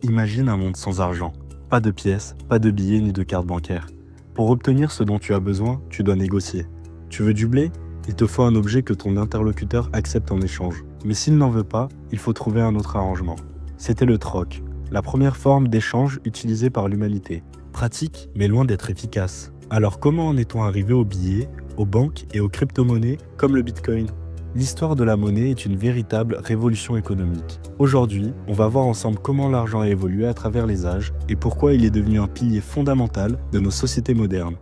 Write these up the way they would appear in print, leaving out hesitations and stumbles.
Imagine un monde sans argent. Pas de pièces, pas de billets ni de carte bancaire. Pour obtenir ce dont tu as besoin, tu dois négocier. Tu veux du blé? Il te faut un objet que ton interlocuteur accepte en échange. Mais s'il n'en veut pas, il faut trouver un autre arrangement. C'était le troc, la première forme d'échange utilisée par l'humanité. Pratique, mais loin d'être efficace. Alors comment en est-on arrivé aux billets, aux banques et aux crypto-monnaies comme le Bitcoin? L'histoire de la monnaie est une véritable révolution économique. Aujourd'hui, on va voir ensemble comment l'argent a évolué à travers les âges et pourquoi il est devenu un pilier fondamental de nos sociétés modernes.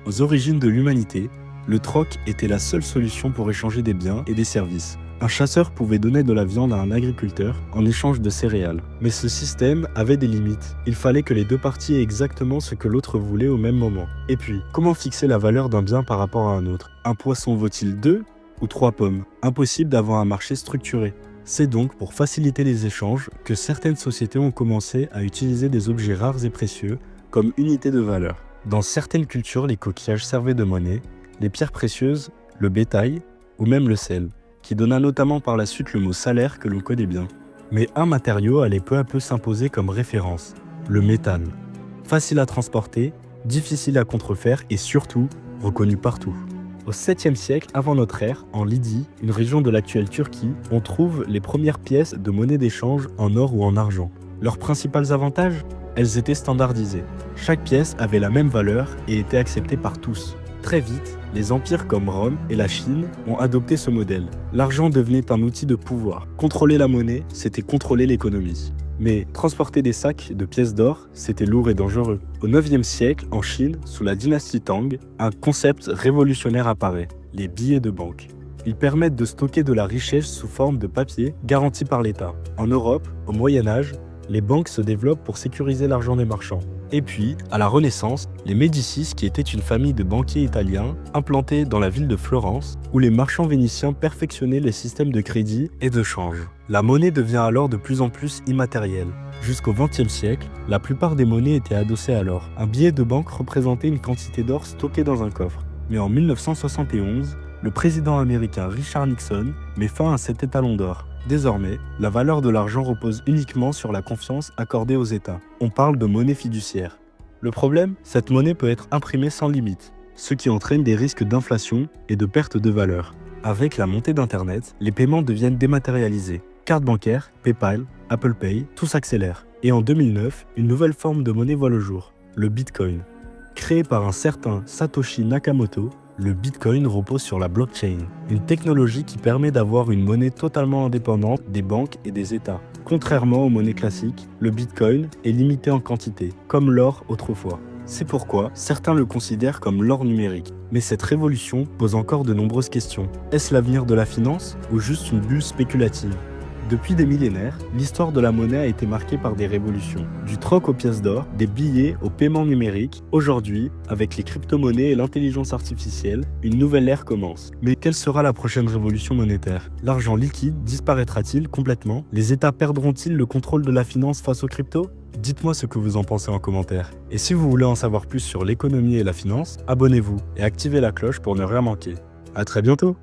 Aux origines de l'humanité, le troc était la seule solution pour échanger des biens et des services. Un chasseur pouvait donner de la viande à un agriculteur en échange de céréales. Mais ce système avait des limites. Il fallait que les deux parties aient exactement ce que l'autre voulait au même moment. Et puis, comment fixer la valeur d'un bien par rapport à un autre? Un poisson vaut-il 2 ou 3 pommes? Impossible d'avoir un marché structuré. C'est donc pour faciliter les échanges que certaines sociétés ont commencé à utiliser des objets rares et précieux comme unité de valeur. Dans certaines cultures, les coquillages servaient de monnaie, les pierres précieuses, le bétail ou même le sel, qui donna notamment par la suite le mot salaire que l'on connaît bien. Mais un matériau allait peu à peu s'imposer comme référence, le métal. Facile à transporter, difficile à contrefaire et surtout reconnu partout. Au 7e siècle avant notre ère, en Lydie, une région de l'actuelle Turquie, on trouve les premières pièces de monnaie d'échange en or ou en argent. Leurs principaux avantages? Elles étaient standardisées. Chaque pièce avait la même valeur et était acceptée par tous. Très vite, les empires comme Rome et la Chine ont adopté ce modèle. L'argent devenait un outil de pouvoir. Contrôler la monnaie, c'était contrôler l'économie. Mais transporter des sacs de pièces d'or, c'était lourd et dangereux. Au 9e siècle, en Chine, sous la dynastie Tang, un concept révolutionnaire apparaît, les billets de banque. Ils permettent de stocker de la richesse sous forme de papier garanti par l'État. En Europe, au Moyen-Âge, les banques se développent pour sécuriser l'argent des marchands. Et puis, à la Renaissance, les Médicis, qui étaient une famille de banquiers italiens implantés dans la ville de Florence, où les marchands vénitiens perfectionnaient les systèmes de crédit et de change. La monnaie devient alors de plus en plus immatérielle. Jusqu'au XXe siècle, la plupart des monnaies étaient adossées à l'or. Un billet de banque représentait une quantité d'or stockée dans un coffre. Mais en 1971, le président américain Richard Nixon met fin à cet étalon d'or. Désormais, la valeur de l'argent repose uniquement sur la confiance accordée aux États. On parle de monnaie fiduciaire. Le problème, cette monnaie peut être imprimée sans limite, ce qui entraîne des risques d'inflation et de perte de valeur. Avec la montée d'Internet, les paiements deviennent dématérialisés. Carte bancaire, PayPal, Apple Pay, tout s'accélère. Et en 2009, une nouvelle forme de monnaie voit le jour, le Bitcoin. Créé par un certain Satoshi Nakamoto, le Bitcoin repose sur la blockchain, une technologie qui permet d'avoir une monnaie totalement indépendante des banques et des États. Contrairement aux monnaies classiques, le Bitcoin est limité en quantité, comme l'or autrefois. C'est pourquoi certains le considèrent comme l'or numérique. Mais cette révolution pose encore de nombreuses questions. Est-ce l'avenir de la finance ou juste une bulle spéculative? Depuis des millénaires, l'histoire de la monnaie a été marquée par des révolutions. Du troc aux pièces d'or, des billets au paiement numérique. Aujourd'hui, avec les crypto-monnaies et l'intelligence artificielle, une nouvelle ère commence. Mais quelle sera la prochaine révolution monétaire? L'argent liquide disparaîtra-t-il complètement? Les États perdront-ils le contrôle de la finance face aux cryptos? Dites-moi ce que vous en pensez en commentaire. Et si vous voulez en savoir plus sur l'économie et la finance, abonnez-vous et activez la cloche pour ne rien manquer. À très bientôt!